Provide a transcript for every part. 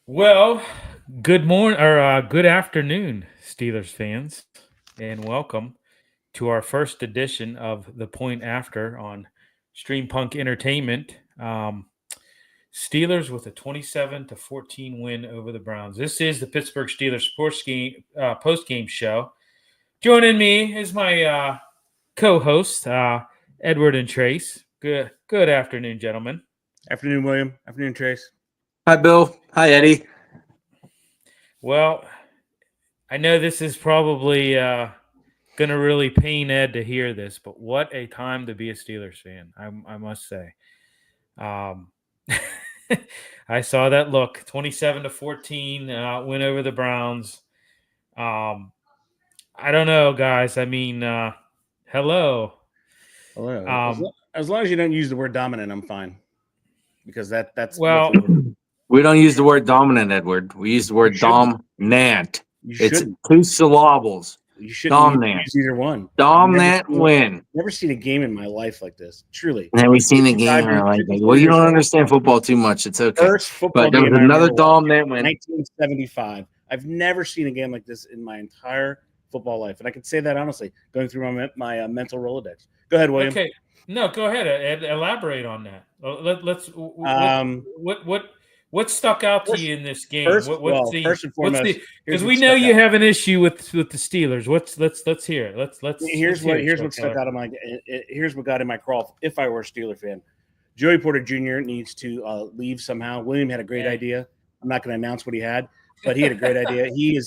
Well, good morning or good afternoon, Steelers fans, and welcome to our first edition of the Point After on Stream Punk Entertainment. Steelers with a 27-14 win over the Browns. This is the Pittsburgh Steelers post game show. Joining me is my co-host Edward and Trace. Good afternoon, gentlemen. Afternoon, William. Afternoon, Trace. Hi, Bill. Hi, Eddie. Well, I know this is probably going to really pain Ed to hear this, but what a time to be a Steelers fan, I must say. I saw that look, 27-14, win over the Browns. I don't know, guys. I mean, hello. Hello. As long as you don't use the word dominant, I'm fine. Because that's well. We don't use the word dominant, Edward. We use the word dominant. It's two syllables. You shouldn't use either one. Dominant win. Never seen a game in my life like this. Truly. Never seen a game like that. Well, you don't understand football too much. It's okay. First football but there was another dominant win. 1975. I've never seen a game like this in my entire football life, and I can say that honestly, going through my mental Rolodex. Go ahead, William. Okay, no, go ahead. Ed, elaborate on that. Let's. What stuck out to you in this game? First and foremost, because we know you have an issue with the Steelers. Let's hear it. Here's what stuck out of my. Here's what got in my crawl. If I were a Steeler fan, Joey Porter Jr. needs to leave somehow. William had a great idea. I'm not going to announce what he had, but he had a great idea. He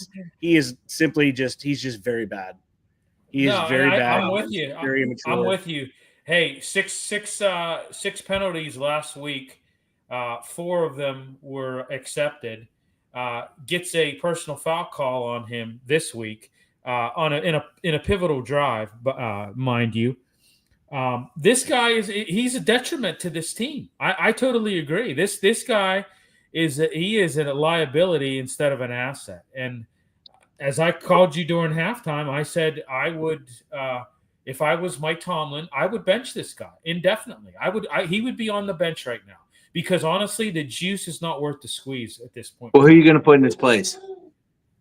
is simply he's just very bad. He is very bad. I'm with you. Very immature. I'm with you. Hey, six penalties last week. 4 of them were accepted. Gets a personal foul call on him this week in a pivotal drive, mind you. This guy he's a detriment to this team. I totally agree. This guy is a liability instead of an asset. And as I called you during halftime, I said I would. If I was Mike Tomlin, I would bench this guy indefinitely. He would be on the bench right now. Because honestly, the juice is not worth the squeeze at this point. Well, who are you going to put in his place?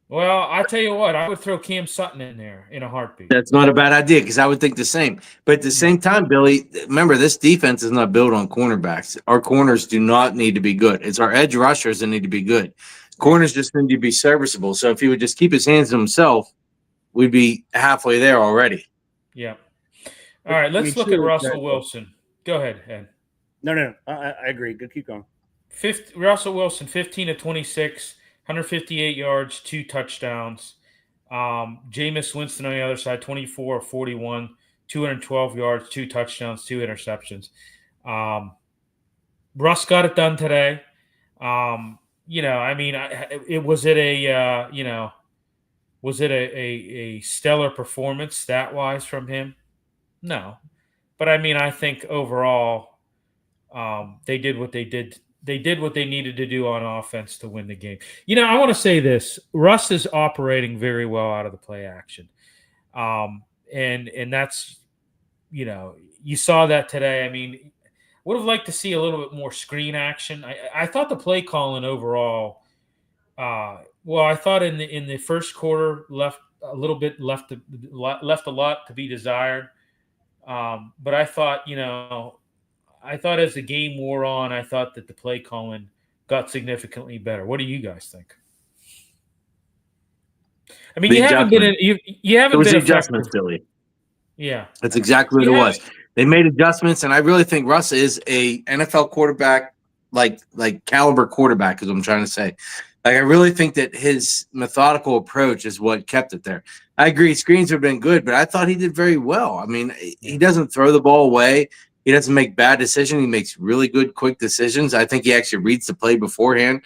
Well, I tell you what, I would throw Cam Sutton in there in a heartbeat. That's not a bad idea because I would think the same. But at the same time, Billy, remember, this defense is not built on cornerbacks. Our corners do not need to be good. It's our edge rushers that need to be good. Corners just need to be serviceable. So if he would just keep his hands to himself, we'd be halfway there already. Yeah. All right, let's look at Russell Wilson. Go ahead, Ed. No. I agree. Good, keep going. Russell Wilson, 15 of 26, 158 yards, 2 touchdowns. Jameis Winston on the other side, 24 of 41, 212 yards, 2 touchdowns, 2 interceptions. Russ got it done today. Was it a stellar performance stat-wise from him? No. But, I think overall they did what they did. They did what they needed to do on offense to win the game. I want to say this. Russ is operating very well out of the play action. And that's, you saw that today. Would have liked to see a little bit more screen action. I thought the play calling overall, I thought in the first quarter left a lot to be desired. But I thought, as the game wore on, I thought that the play calling got significantly better. What do you guys think? You haven't been adjustments, Billy. Yeah, that's exactly what it was. They made adjustments, and I really think Russ is a NFL quarterback, like caliber quarterback, is what I'm trying to say. I really think that his methodical approach is what kept it there. I agree, screens have been good, but I thought he did very well. He doesn't throw the ball away. He doesn't make bad decisions. He makes really good, quick decisions. I think he actually reads the play beforehand.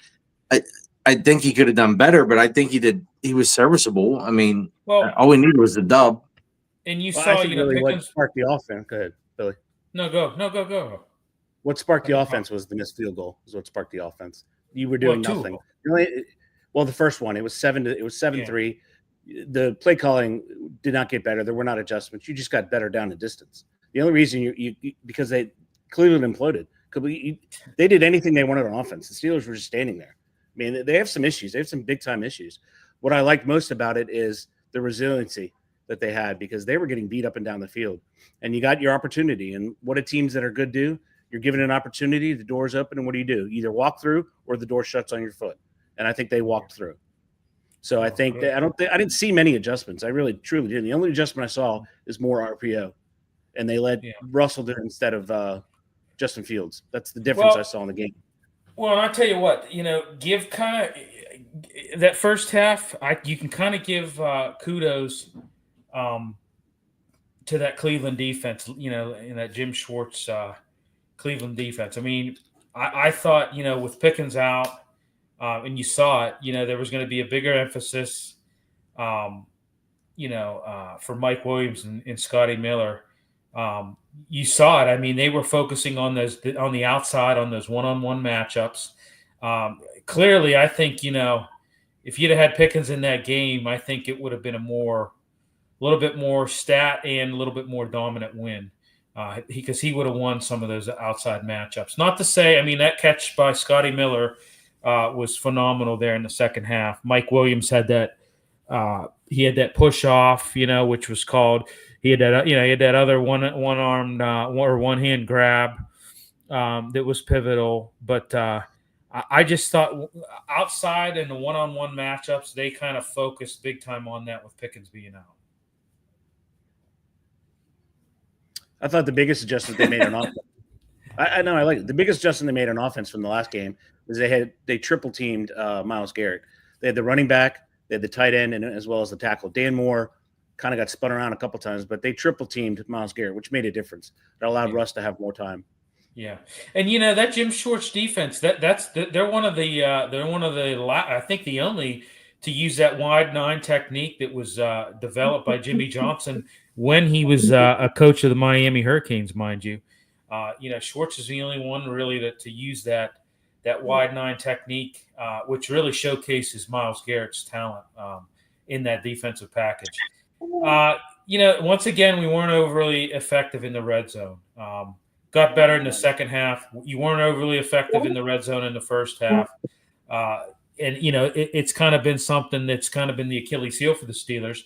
I think he could have done better, but I think he did. He was serviceable. All we needed was the dub. And you saw, what sparked the offense. Go ahead, Billy. No, go. What sparked the offense was the missed field goal. Is what sparked the offense. You were doing nothing. The first one, it was 7-3. The play calling did not get better. There were not adjustments. You just got better down the distance. The only reason you because they Cleveland imploded. They did anything they wanted on offense. The Steelers were just standing there. mean, they have some issues. They have some big time issues. What I liked most about it is the resiliency that they had, because they were getting beat up and down the field, and you got your opportunity. And what do teams that are good do? You're given an opportunity, the door's open, and what do? You either walk through or the door shuts on your foot. And I think they walked through. So I think that I didn't see many adjustments. I really truly didn't. The only adjustment I saw is more RPO, and they let Russell do it instead of Justin Fields. That's the difference I saw in the game. Well, and I'll tell you what, give kind of that first half, you can kind of give kudos to that Cleveland defense, in that Jim Schwartz Cleveland defense. I mean, I thought, with Pickens out, and you saw it, there was going to be a bigger emphasis, for Mike Williams and Scotty Miller. You saw it. I mean, they were focusing on on the outside, on those one-on-one matchups. Clearly, I think, if you'd have had Pickens in that game, I think it would have been a little bit more stat and a little bit more dominant win, because he would have won some of those outside matchups. Not to say, I mean, that catch by Scotty Miller was phenomenal there in the second half. Mike Williams had that. He had that push off, which was called. He had that, he had that other one-armed or one-hand grab that was pivotal. But I just thought outside in the one-on-one matchups, they kind of focused big time on that with Pickens being out. I thought the biggest adjustment they made on offense. I know I like it. The biggest adjustment they made on offense from the last game was they triple teamed Myles Garrett. They had the running back, they had the tight end, and as well as the tackle. Dan Moore kind of got spun around a couple times, but they triple teamed Myles Garrett, which made a difference. It allowed Russ to have more time. Yeah, and that Jim Schwartz defense, they're one of the I think the only to use that wide nine technique that was developed by Jimmy Johnson when he was a coach of the Miami Hurricanes, mind you. Schwartz is the only one really to use that wide nine technique, which really showcases Myles Garrett's talent in that defensive package. Once again, we weren't overly effective in the red zone. Got better in the second half. You weren't overly effective in the red zone in the first half. It's kind of been something that's kind of been the Achilles heel for the Steelers.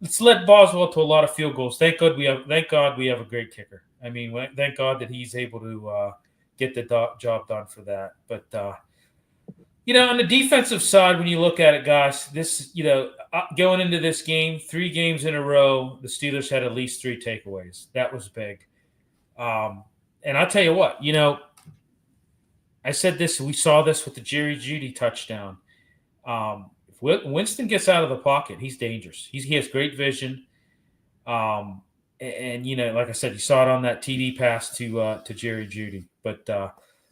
It's led Boswell to a lot of field goals. Thank God we have a great kicker. I mean, thank God that he's able to get the job done for that. But on the defensive side, when you look at it, guys, this going into this game, 3 games in a row, the Steelers had at least 3 takeaways. That was big. And I'll tell you what, I said this. We saw this with the Jerry Jeudy touchdown. If Winston gets out of the pocket, he's dangerous. He has great vision. And like I said, you saw it on that TD pass to Jerry Jeudy. But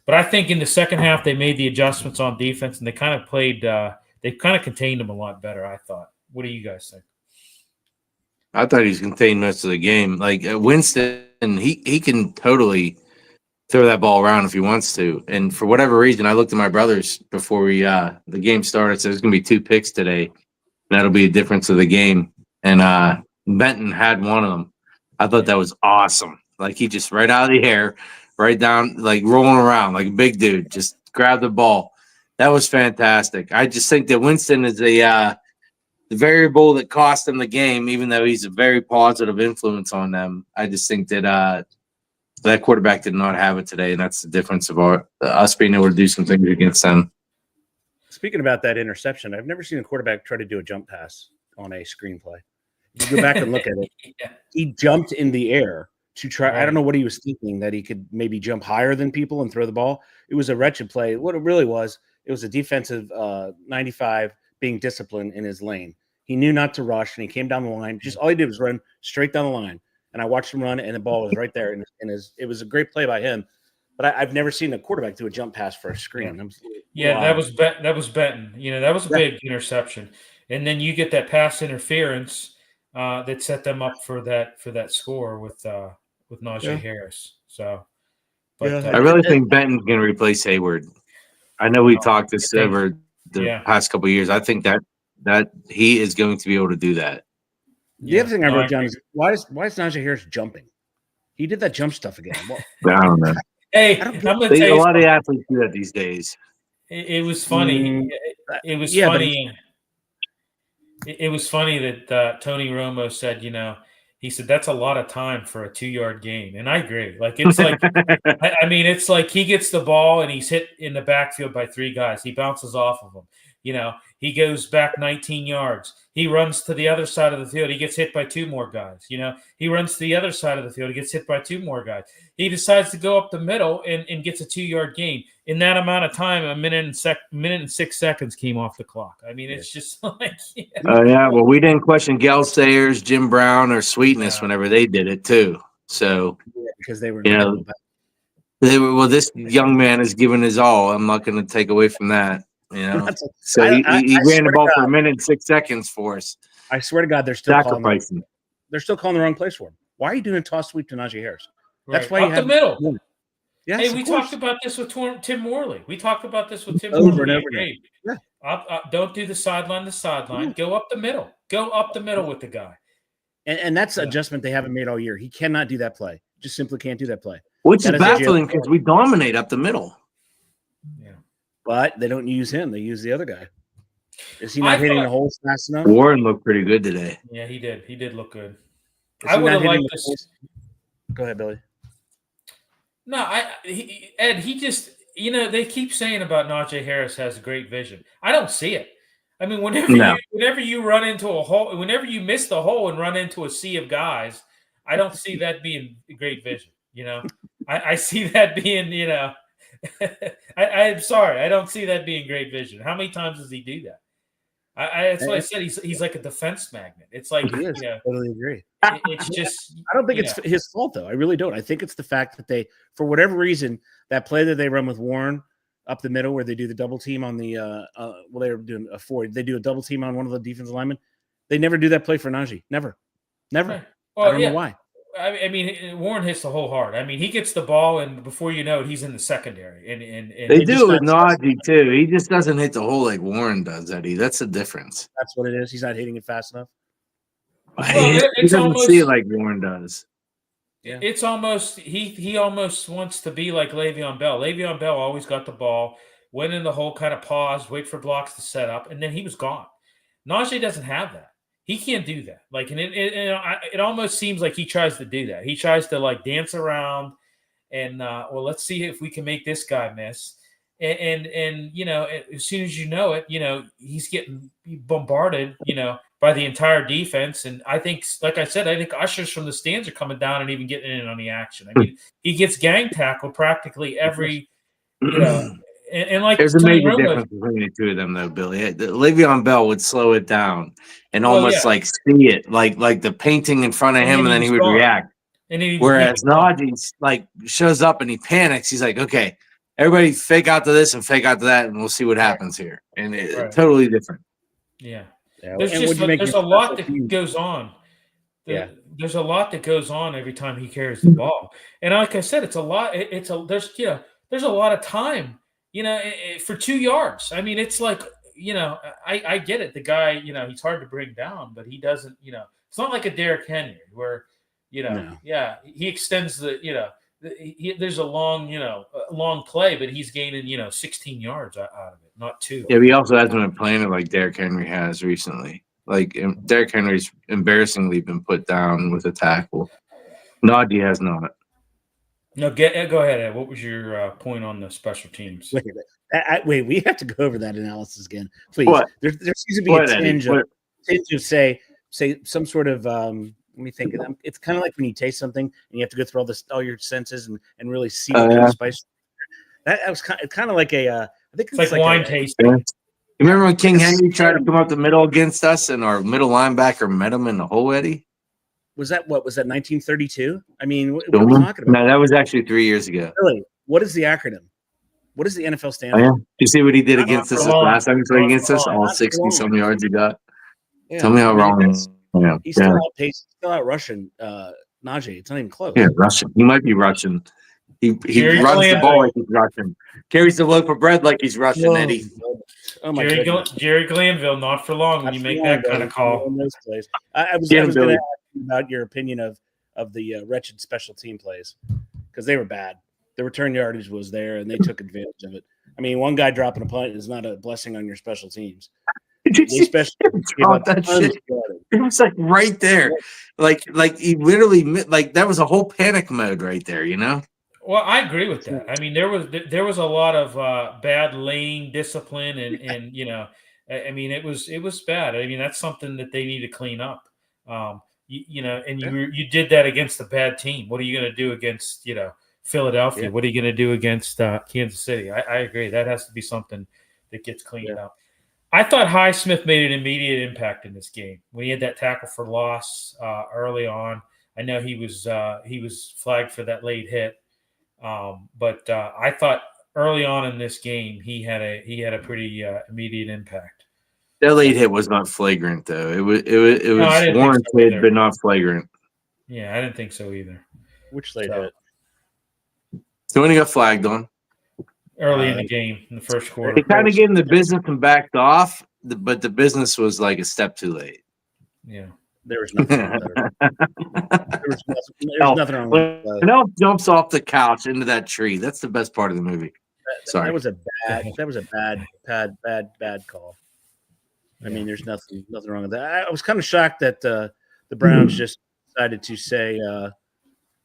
I think in the second half they made the adjustments on defense, and they kind of played. They kind of contained them a lot better, I thought. What do you guys think? I thought he was contained most of the game. Like Winston, he can totally throw that ball around if he wants to. And for whatever reason, I looked at my brothers before the game started. Said there's going to be 2 picks today. And that'll be a difference of the game. And Benton had one of them. I thought that was awesome. Like he just right out of the air, right down, like rolling around like a big dude, just grabbed the ball. That was fantastic. I just think that Winston is the variable that cost them the game, even though he's a very positive influence on them. I just think that that quarterback did not have it today, and that's the difference of us being able to do some things against them. Speaking about that interception, I've never seen a quarterback try to do a jump pass on a screenplay. You go back and look at it. Yeah. He jumped in the air to try. Right. I don't know what he was thinking, that he could maybe jump higher than people and throw the ball. It was a wretched play. What it really was, it was a defensive 95 being disciplined in his lane. He knew not to rush, and he came down the line. Just all he did was run straight down the line. And I watched him run, and the ball was right there. And it was a great play by him. But I've never seen a quarterback do a jump pass for a screen. Yeah, wow. That was Benton. That was a big interception. And then you get that pass interference that set them up for that score with Najee Harris. So, but I really think Benton's going to replace Hayward. I know we talked this over the past couple of years. I think that he is going to be able to do that. The other thing I wrote down is why is Najee Harris jumping? He did that jump stuff again. Well, I don't know. Hey, I'm gonna tell a you lot of athletes do that these days. It was funny. It was Yeah, funny. It was funny that Tony Romo said, he said that's a lot of time for a 2-yard gain, and I agree. Like it's like, I mean, it's like he gets the ball and he's hit in the backfield by 3 guys. He bounces off of them. He goes back 19 yards. He runs to the other side of the field. He gets hit by 2 more guys. He runs to the other side of the field. He gets hit by 2 more guys. He decides to go up the middle and gets a 2-yard gain. In that amount of time, a minute and 6 seconds came off the clock. I mean, it's just like, Oh yeah. Well, we didn't question Gale Sayers, Jim Brown, or Sweetness whenever they did it too. So because they were, they were. Well, this young man is giving his all. I'm not going to take away from that. So he ran the ball for a minute and 6 seconds for us. I swear to God, they're still sacrificing. They're still calling the wrong place for him. Why are you doing a toss sweep to Najee Harris? That's right. why Up the middle. Yes, hey, we talked about this with Tim Morley. We talked about this with Tim over Morley. and over again. Yeah. Don't do the sideline to sideline. Yeah. Go up the middle. Go up the middle with the guy. And that's an adjustment they haven't made all year. He cannot do that play. Just simply can't do that play. Which is baffling because we dominate up the middle. Yeah. But they don't use him. They use the other guy. Is he not hitting the holes fast enough? Warren looked pretty good today. Yeah, he did. He did look good. I would have liked this. Go ahead, Billy. No, Ed, he just, they keep saying about Najee Harris has great vision. I don't see it. I mean, whenever you run into a hole, whenever you miss the hole and run into a sea of guys, I don't see that being great vision. I see that being, I'm sorry, I don't see that being great vision. How many times does he do that? That's why I said he's like a defense magnet. It's like, I totally agree. It's just, I don't think it's his fault though. I really don't. I think it's the fact that they, for whatever reason, that play that they run with Warren up the middle where they do the double team on the, they were doing a 4. They do a double team on one of the defensive linemen. They never do that play for Najee. Never. Well, I don't know why. I mean, Warren hits the hole hard. I mean, he gets the ball, and before you know it, he's in the secondary. And they do it with Najee too. He just doesn't hit the hole like Warren does, Eddie. That's the difference. That's what it is. He's not hitting it fast enough. He doesn't see it like Warren does. Yeah. It's almost he almost wants to be like Le'Veon Bell. Le'Veon Bell always got the ball, went in the hole, kind of paused, wait for blocks to set up, and then he was gone. Najee doesn't have that. He can't do that. Like, and it almost seems like he tries to do that. He tries to like dance around and let's see if we can make this guy miss. And as soon as you know it, he's getting bombarded, by the entire defense. And I think, like I said, I think ushers from the stands are coming down and even getting in on the action. I mean, he gets gang tackled practically every, and like there's a major difference between the two of them, though, Billy. Le'Veon Bell would slow it down and almost like see it, like the painting in front of him, and then he would react. Whereas Najee like shows up and he panics. He's like, okay, everybody fake out to this and fake out to that, and we'll see what happens here. And it's totally different. Yeah. There's a lot that goes on. There's a lot that goes on every time he carries the ball. And like I said, it's a lot. There's a lot of time, for 2 yards. I mean, it's like, I get it. The guy, he's hard to bring down, but he doesn't, it's not like a Derrick Henry where, he extends there's a long play, but he's gaining, 16 yards out of it, not 2. Yeah, but he also hasn't been playing it like Derrick Henry has recently. Like, Derrick Henry's embarrassingly been put down with a tackle. Najee has not. No, go ahead, Ed. What was your point on the special teams? Wait, we have to go over that analysis again, please. What? There seems to be a tinge of say some sort of let me think. It's kind of like when you taste something and you have to go through all your senses and really see the spice. That was kind of like I think it's like wine tasting. You remember when King Henry tried to come up the middle against us and our middle linebacker met him in the hole, Eddie? Was that 1932? I mean, what are we talking about? No, that was actually 3 years ago. Really? What is the acronym? What does the NFL stand for? Yeah. You see what he did against us last time he played against us? All 60-some yards he got. Yeah. Tell me how wrong it is. Yeah. He's still outpacing, still out rushing Najee. It's not even close. Yeah, Russian. He might be Russian. He runs the ball like he's Russian. Carries the loaf of bread like he's Russian, Eddie. Oh my Jerry Glanville, not for long when you make that kind of call. I was going to ask you about your opinion of the wretched special team plays because they were bad. The return yardage was there, and they took advantage of it. I mean, one guy dropping a punt is not a blessing on your special teams. Did you Especially drop that shit? It was like right there, like he literally like that was a whole panic mode right there. You know. Well, I agree with that. I mean, there was a lot of bad lane discipline, and I mean, it was bad. I mean, that's something that they need to clean up. And you did that against a bad team. What are you going to do against Philadelphia? Yeah. What are you going to do against Kansas City? I agree. That has to be something that gets cleaned up. I thought Highsmith made an immediate impact in this game when he had that tackle for loss early on. I know he was flagged for that late hit. But I thought early on in this game he had a pretty immediate impact. That late hit was not flagrant though. It was No, warranted, but not flagrant. Yeah, I didn't think so either. Which late hit? So when he got flagged on early in the game, in the first quarter, they kind of gave him the business and backed off, but the business was like a step too late. Yeah. There was nothing wrong with that. There was nothing wrong with that. When Elf jumps off the couch into that tree, that's the best part of the movie. Sorry. That was a bad call. I mean, there's nothing wrong with that. I was kind of shocked that the Browns just decided to say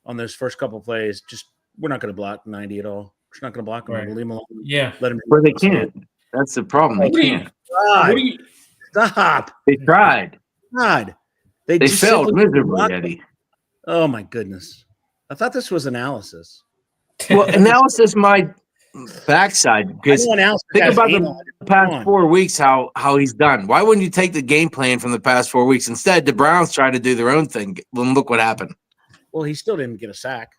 on those first couple plays, just we're not going to block 90 at all. We're just not going to block him. Right. We'll leave him alone. Yeah. Let him. But they can't. That's the problem. They can't. Stop. They tried. God. They failed miserably, Eddie. Oh my goodness! I thought this was analysis. Well, analysis my backside because think about the past 4 weeks how he's done. Why wouldn't you take the game plan from the past 4 weeks? Instead, the Browns tried to do their own thing. Well, look what happened. Well, he still didn't get a sack.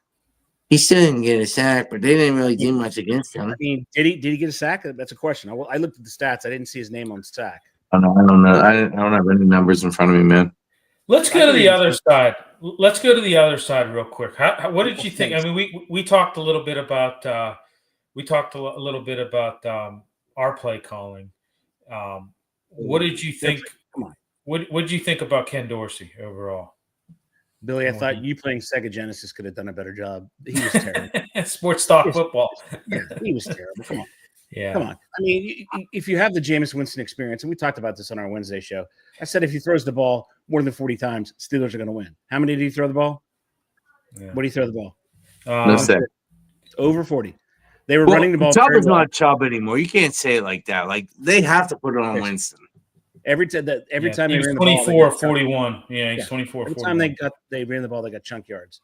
He still didn't get a sack, but they didn't really do much against him. I mean, did he get a sack? That's a question. I looked at the stats. I didn't see his name on the sack. I don't know. I don't have any numbers in front of me, man. Let's go to the other side. Let's go to the other side real quick. What did you think? I mean, we talked a little bit about our play calling. What did you think? Come on. What did you think about Ken Dorsey overall? Billy, I thought you playing Sega Genesis could have done a better job. He was terrible. Sports talk football. He was terrible. Come on. Yeah. Come on. I mean, if you have the Jameis Winston experience, and we talked about this on our Wednesday show, I said if he throws the ball more than 40 times, Steelers are going to win. How many did he throw the ball? Yeah. What did he throw the ball? Over 40. They were running the ball. Chubb is not Chubb anymore. You can't say it like that. Like they have to put it on Winston. Every time they ran the 24, 41. Yeah, he's 24, every 41. time they ran the ball, they got chunk yards.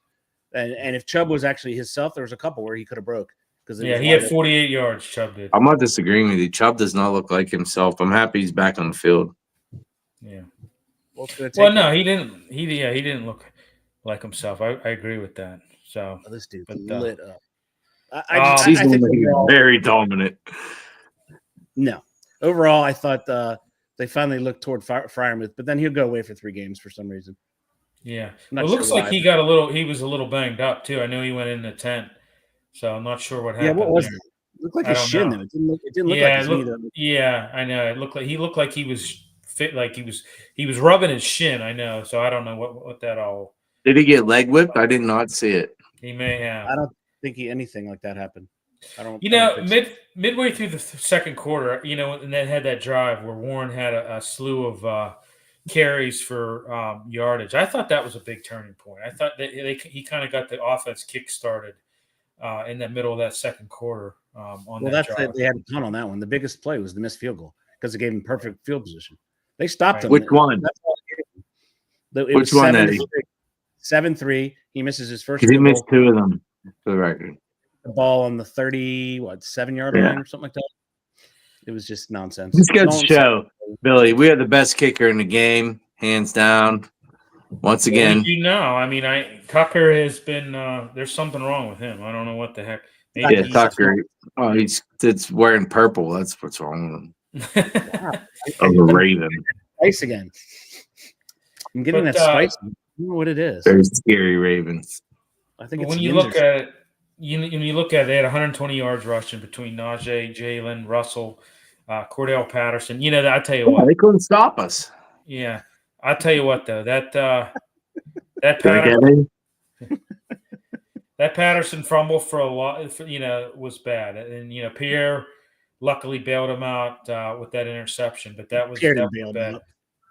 And if Chubb was actually himself, there was a couple where he could have broke. He had 48 yards. Chubb did. I'm not disagreeing with you. Chubb does not look like himself. I'm happy he's back on the field. Yeah. Well, no, he didn't. He didn't look like himself. I agree with that. So this dude lit up. I think he was very dominant. No, overall, I thought they finally looked toward Freiermuth, but then he'll go away for 3 games for some reason. Yeah, it looks like he got he was a little banged up too. I know he went in the tent, so I'm not sure what happened. Yeah, what was it? It looked like his shin though. It didn't look like his knee though. Yeah, I know. It looked like he was fit, like he was rubbing his shin. I know, so I don't know what that all. Did he get leg whipped? I did not see it. He may have. I don't think anything like that happened. I don't. Midway through the second quarter, and then had that drive where Warren had a slew of carries for yardage. I thought that was a big turning point. I thought that he kind of got the offense kick started in the middle of that second quarter. They had a ton on that one. The biggest play was the missed field goal because it gave him perfect field position. They stopped him. Which one? Which one, Eddie? 7-3. He misses his first. He missed 2 of them, for the record. The ball on the 7-yard line or something like that. It was just nonsense. This goes to show, Billy, we are the best kicker in the game, hands down. Once again, I mean, Tucker has been. There's something wrong with him. I don't know what the heck. Maybe Tucker. It's wearing purple. That's what's wrong with him. Oh, the Raven. Spice again. I'm getting that spice. I don't know what it is. Very scary Ravens. I think it's when you look at it. They had 120 yards rushing between Najee, Jalen, Russell, Cordell Patterson. I tell you what, they couldn't stop us. Yeah, I tell you what though, that Patterson fumble for a lot, was bad, and Pierre luckily bailed him out with that interception. But that was bailed bad. out.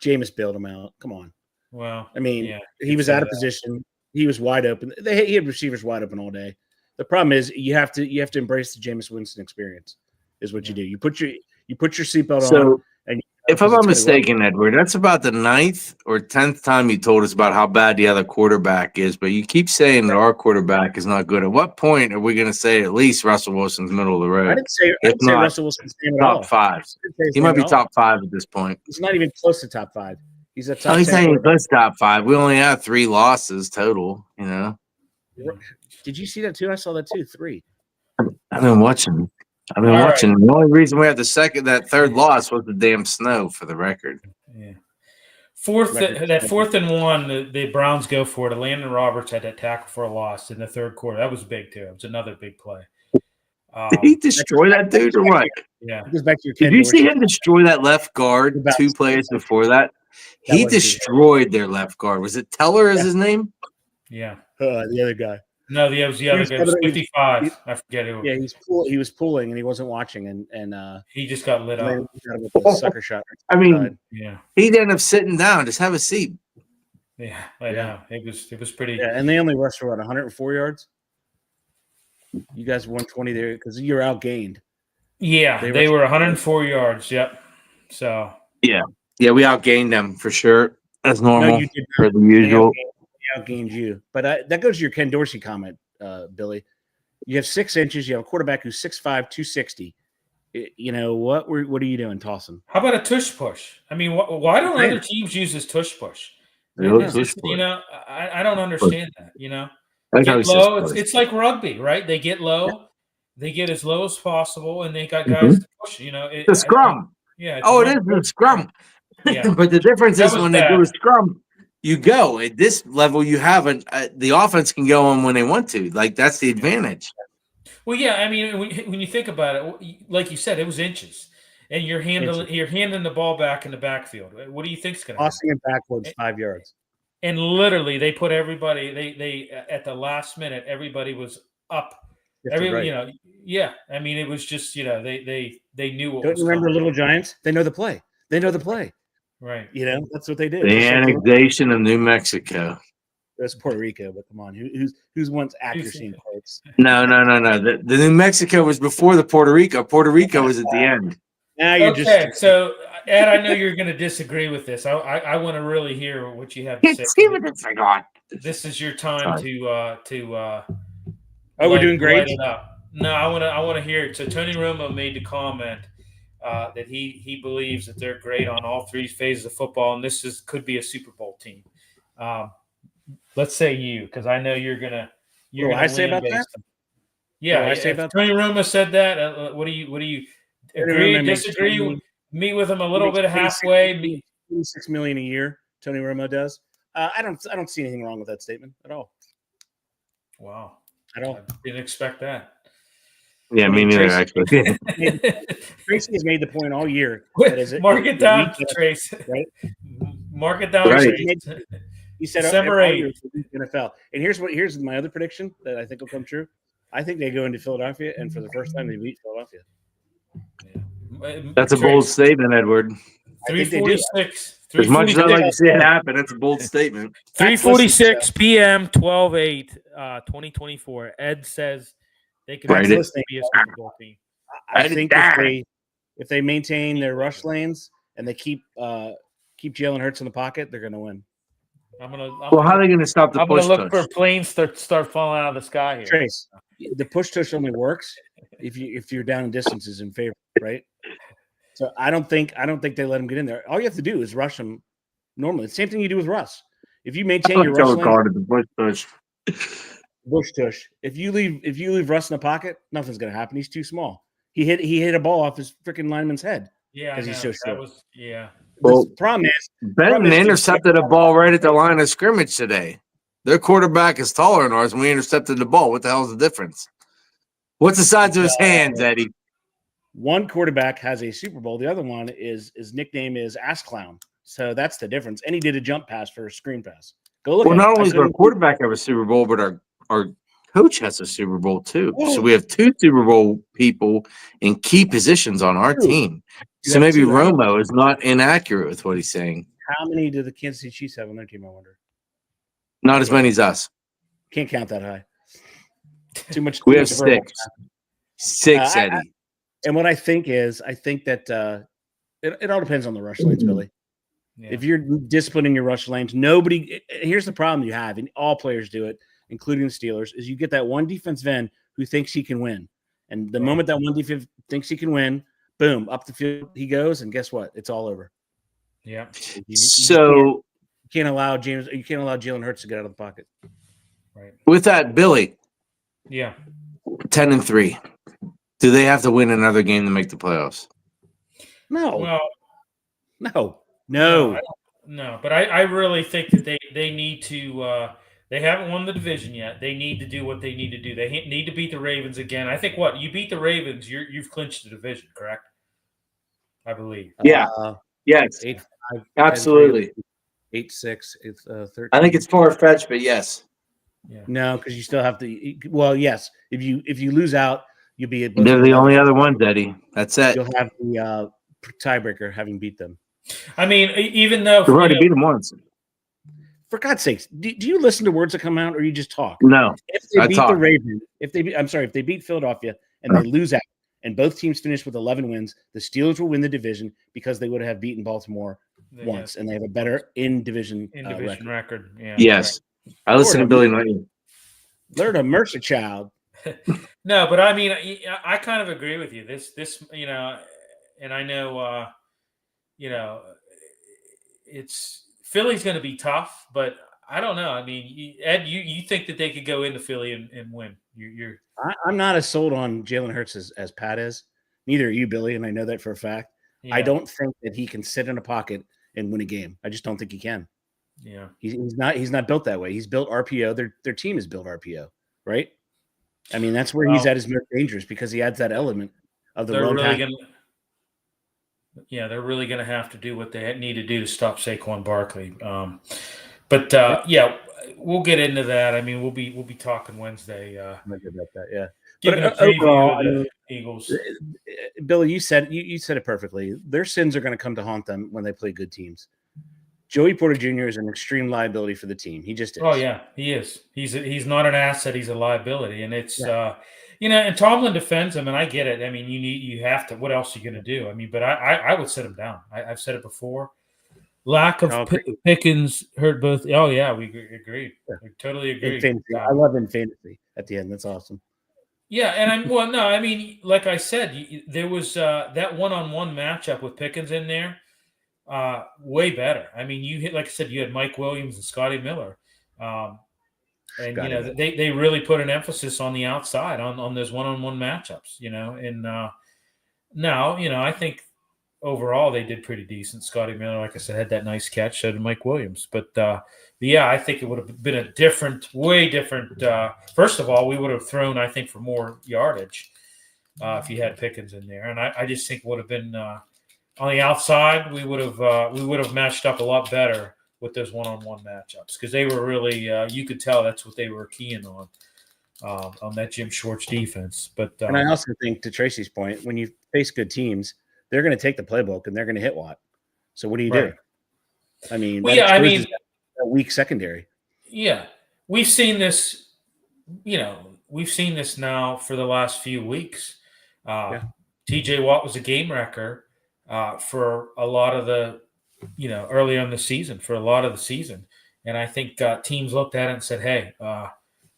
Jameis bailed him out. Come on. Well, I mean, yeah, he was out of position. He was wide open. He had receivers wide open all day. The problem is you have to embrace the Jameis Winston experience. Is what you do. You put your seatbelt on. And if I'm not mistaken, Edward, that's about the 9th or 10th time you told us about how bad the other quarterback is, but you keep saying that our quarterback is not good. At what point are we going to say at least Russell Wilson's middle of the road? I didn't say Russell Wilson's name at all. Top 5. He might be top 5 at this point. He's not even close to top 5. He's a top. He's not even close to top 5. We only have 3 losses total. Did you see that too? I saw that too. 3. I've been watching. Right. The only reason we had that third loss was the damn snow, for the record. Yeah. Fourth and 1, the Browns go for it. Landon Roberts had that tackle for a loss in the third quarter. That was big too. It was another big play. Did he destroy that dude or what? Yeah. Did you see him destroy that left guard 2 plays before that? He destroyed their left guard. Was it Teller is his name? Yeah. The other guy. No, the other guy was 55. I forget who. Yeah, he was pulling and he wasn't watching, and he just got lit up. Sucker shot. I mean, yeah, he'd end up sitting down. Just have a seat. Yeah, I know. It was pretty. Yeah, and they only rushed for 104 yards. You guys 120 there because you're outgained. Yeah, they were 104 yards. Yep. So. Yeah, we outgained them for sure. That's normal. No, you did for the usual. Outgained you, but that goes to your Ken Dorsey comment, Billy. You have 6 inches. You have a quarterback who's 6'5", 260. You know what? What are you doing, tossing? How about a tush push? I mean, why don't other teams use this tush push? I don't understand that. Get low. It's like rugby, right? They get low, they get as low as possible, and they got guys to push. The scrum. Yeah. It is the scrum. Yeah. But the difference is when they do a scrum. You go at this level. You have the offense can go on when they want to. Like that's the advantage. Well, yeah. I mean, when you think about it, like you said, it was inches, and you're handing the ball back in the backfield. What do you think's going to happen? Tossing it backwards 5 yards. And literally, they put everybody. They at the last minute, everybody was up. Yeah. I mean, it was just they knew what. Don't you remember Little Giants? They know the play. Right. That's what they did. The annexation of New Mexico. That's Puerto Rico, but come on, who's wants accuracy in quotes? No. The New Mexico was before the Puerto Rico. Puerto Rico was at the end. Now you're okay. So Ed, I know you're going to disagree with this. I want to really hear what you have to say. This is your time to. We're doing great. No, I want to hear it. So Tony Romo made the comment. That he believes that they're great on all 3 phases of football, and this could be a Super Bowl team. Let's say you, because I know you're gonna. I say about that? Yeah, I say about Tony Romo said that. What do you agree? Disagree? Meet with him a little bit halfway. $26 million a year. Tony Romo does. I don't see anything wrong with that statement at all. Wow, at all. I didn't expect that. Yeah, me neither, actually. Tracy has made the point all year. Mark it down, Tracy. Right? Mark it down, Tracy. He said December 8th. NFL. And here's my other prediction that I think will come true. I think they go into Philadelphia, and for the first time, they beat Philadelphia. Yeah. That's a bold statement, Edward. 346. As much as I like to see it happen, that's a bold statement. 3:46 p.m. 12/8, 2024. Ed says they could be a Super Bowl team. I think if they maintain their rush lanes and they keep Jalen Hurts in the pocket, they're going to win. How are they going to stop the push? I'm going to look for planes to start falling out of the sky here. Trace, the push tush only works if you're down in distances in favor, right? So I don't think they let him get in there. All you have to do is rush him normally. Same thing you do with Russ. If you maintain your rush lane, the push tush. Bush tush. If you leave Russ in the pocket, nothing's going to happen. He's too small. He hit a ball off his freaking lineman's head. Yeah, because he's so short. Well, the problem is Benton intercepted a ball right at the line of scrimmage today. Their quarterback is taller than ours, and we intercepted the ball. What the hell is the difference? What's the size of his hands, Eddie? One quarterback has a Super Bowl. The other one his nickname is Ass Clown. So that's the difference. And he did a jump pass for a screen pass. Go look. Well, not only does our quarterback have a Super Bowl, but our coach has a Super Bowl too. Oh. So we have 2 Super Bowl people in key positions on our team. So maybe Romo is not inaccurate with what he's saying. How many do the Kansas City Chiefs have on their team, I wonder? Not as many as us. Can't count that high. Too much. We have 6. 6, Eddie. And what I think that it all depends on the rush lanes, Billy. Yeah. If you're disciplining your rush lanes, here's the problem you have, and all players do it, including the Steelers, is you get that one defensive end who thinks he can win. And the moment that one defense thinks he can win, boom, up the field he goes, and guess what? It's all over. Yeah. You can't allow Jalen Hurts to get out of the pocket. Right. With that, Billy. Yeah. 10-3. Do they have to win another game to make the playoffs? No. Well, no. But I really think that they need to. They haven't won the division yet. They need to do what they need to do. They need to beat the Ravens again. I think you beat the Ravens, you've clinched the division, correct? I believe. Yeah. Yes. 8-5, absolutely. 8-6. It's 13. I think it's far-fetched, but yes. Yeah. No, because you still have to. Well, yes. If you lose out, you'll be. They're the only other ones, Eddie. That's it. You'll have the tiebreaker having beat them. I mean, even though we've already beat them once. For God's sakes, do you listen to words that come out, or you just talk? No. If they beat the Ravens, if they beat Philadelphia and they lose out, and both teams finish with 11 wins, the Steelers will win the division because they would have beaten Baltimore once, and they have a better in-division record. Yeah. Yes. Right. I listen to Billy Knight. Lord of mercy, child. No, but I mean, I kind of agree with you. This, and I know, it's Philly's going to be tough, but I don't know. I mean, Ed, you think that they could go into Philly and win? I'm not as sold on Jalen Hurts as Pat is. Neither are you, Billy, and I know that for a fact. Yeah. I don't think that he can sit in a pocket and win a game. I just don't think he can. Yeah, he's not built that way. He's built RPO. Their team is built RPO, right? I mean, that's where he's at his most dangerous because he adds that element of the run pack. They're really going to have to do what they need to do to stop Saquon Barkley. We'll get into that. I mean, we'll be talking Wednesday. About that, yeah. Giving a preview of the Eagles. Billy, you said it perfectly. Their sins are going to come to haunt them when they play good teams. Joey Porter Jr. is an extreme liability for the team. He just is. Oh yeah, he is. He's not an asset. He's a liability, and it's and Tomlin defends him, and I get it. I mean, you have to. What else are you going to do? I mean, but I would sit him down. I've said it before. Lack of Pickens hurt both. Oh yeah, we agreed. Yeah. We totally agreed. I love in fantasy at the end. That's awesome. Yeah, and I mean, like I said, there was that one-on-one matchup with Pickens in there. Way better. I mean, like I said, you had Mike Williams and Scotty Miller, and they really put an emphasis on the outside on those one-on-one matchups. And now I think overall they did pretty decent. Scotty Miller, like I said, had that nice catch. So did Mike Williams, but I think it would have been a way different. First of all, we would have thrown, I think, for more yardage if you had Pickens in there, and I just think it would have been. On the outside, we would have matched up a lot better with those one-on-one matchups because they were really you could tell that's what they were keying on that Jim Schwartz defense. But and I also think, to Tracy's point, when you face good teams, they're going to take the playbook and they're going to hit Watt. So what do you do? I mean, a weak secondary. Yeah, we've seen this. We've seen this now for the last few weeks. T.J. Watt was a game wrecker. For a lot of the, early on the season, for a lot of the season. And I think teams looked at it and said, hey,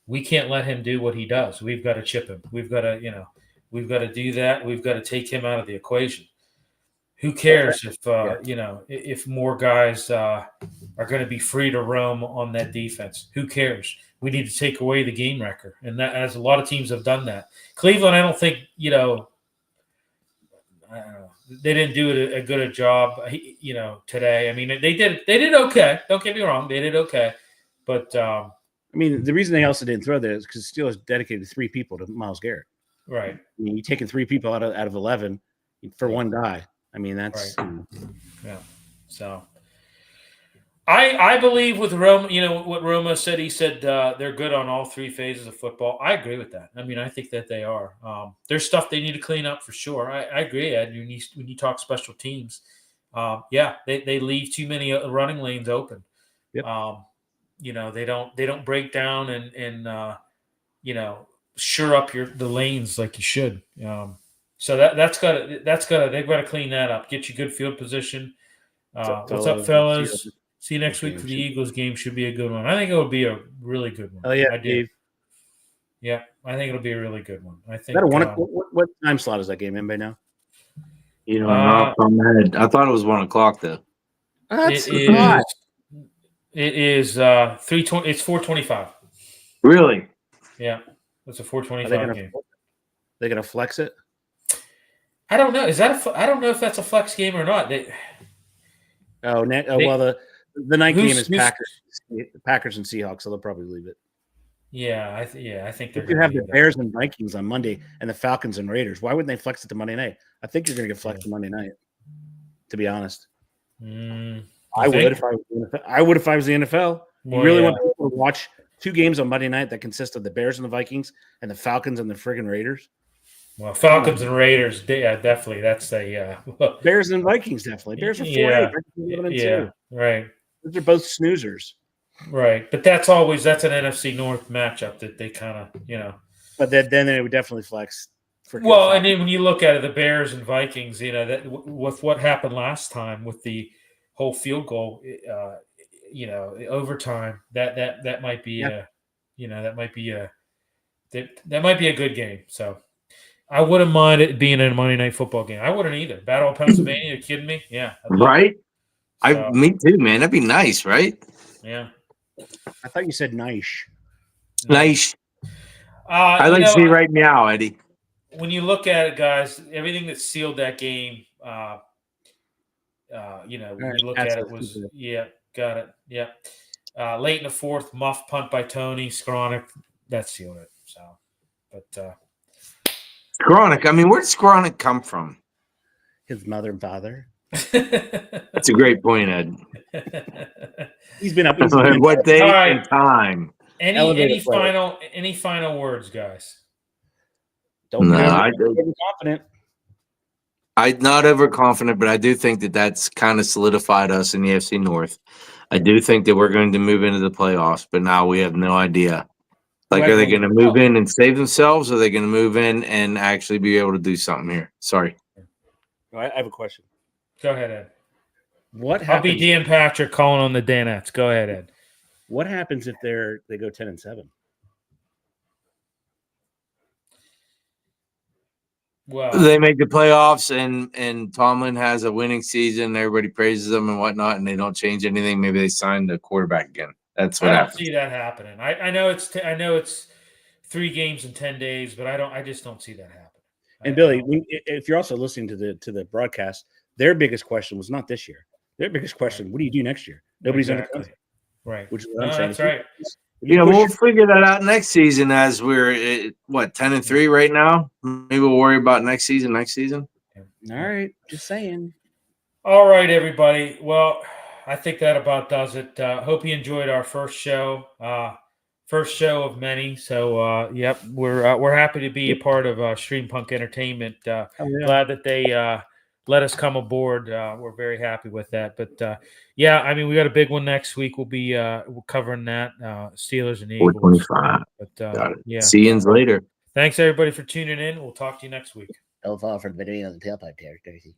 we can't let him do what he does. We've got to chip him. We've got to do that. We've got to take him out of the equation. Who cares if more guys are going to be free to roam on that defense? Who cares? We need to take away the game wrecker. And that, as a lot of teams have done that. Cleveland, I don't think, I don't know. They didn't do a good job, today. I mean, they did okay. Don't get me wrong, they did okay, but I mean, the reason they also didn't throw there is because Steelers dedicated 3 people to Myles Garrett. Right. I mean, you're taking 3 people out of 11 for one guy. I mean, that's right. Yeah. So, I believe with Roma, what Roma said. He said they're good on all three phases of football. I agree with that. I mean, I think that they are. There's stuff they need to clean up for sure. I agree, Ed. When you talk special teams, yeah, they leave too many running lanes open. Yep. They don't break down and sure up the lanes like you should. So they've got to clean that up. Get you good field position. What's up, fellas? See you next week for the Eagles game. Should be a good one. I think it will be a really good one. Oh yeah, I do. Dave. Yeah, I think it'll be a really good one. I think. What time slot is that game? Anybody know? Off my head. I thought it was 1 o'clock though. It is. It is 3:20. It's 4:25. Really? Yeah, it's a 4:25 game. They're gonna flex it. I don't know. I don't know if that's a flex game or not. Well, the night game is Packers and Seahawks, so they'll probably leave it. Yeah, I think they're going to have the Bears and Vikings on Monday and the Falcons and Raiders. Why wouldn't they flex it to Monday night? I think you're going to get flexed to Monday night, to be honest. I would if I was the NFL. You really want people to watch 2 games on Monday night that consist of the Bears and the Vikings and the Falcons and the friggin' Raiders? Well, Falcons and Raiders, yeah, definitely. That's Bears and Vikings, definitely. Bears are 4-8. Yeah, right. Those are both snoozers. Right, but that's an NFC North matchup that they kind of, But then they would definitely flex. And then when you look at it, the Bears and Vikings, that with what happened last time with the whole field goal, overtime, that might be that might be a good game. So I wouldn't mind it being a Monday Night Football game. I wouldn't either. Battle of Pennsylvania, are you kidding me? Yeah, right. Me too, man. That'd be nice, right? Yeah. I thought you said nice. Nice. I like to see right now, Eddie. When you look at it, guys, everything that sealed that game, when you look at it was got it. Yeah. Late in the fourth, muff punt by Tony Skronik, that sealed it. So, but Skronik, I mean, where did Skronik come from? His mother and father. That's a great point, Ed. He's been up. What day and time? Any final words, guys? Don't be overconfident. I'm not overconfident, but I do think that's kind of solidified us in the AFC North. I do think that we're going to move into the playoffs, but now we have no idea. Are they going to move in and save themselves, or are they going to move in and actually be able to do something here? Sorry. I have a question. Go ahead, Ed. What happens? I'll be Dan Patrick calling on the Danettes. Go ahead, Ed. What happens if they go 10-7? Well, they make the playoffs, and Tomlin has a winning season. Everybody praises them and whatnot, and they don't change anything. Maybe they sign the quarterback again. That's what happens. I don't see that happening. I know it's 3 games in 10 days, but I just don't see that happening. And Billy, if you're also listening to the broadcast, their biggest question was not this year. Their biggest question: what do you do next year? Nobody's under contract, right? Which is what I'm saying. That's right. We'll figure that out next season as we're 10-3 right now. Maybe we'll worry about next season. All right, just saying. All right, everybody. Well, I think that about does it. Hope you enjoyed our first show. First show of many. So, yep, we're happy to be a part of Stream Punk Entertainment. Glad that they let us come aboard. We're very happy with that. But yeah, I mean, we got a big one next week. We'll be covering that Steelers and Eagles. 425. But yeah, see you later. Thanks everybody for tuning in. We'll talk to you next week. Don't fall for the video on the tailpipe there, Darcy.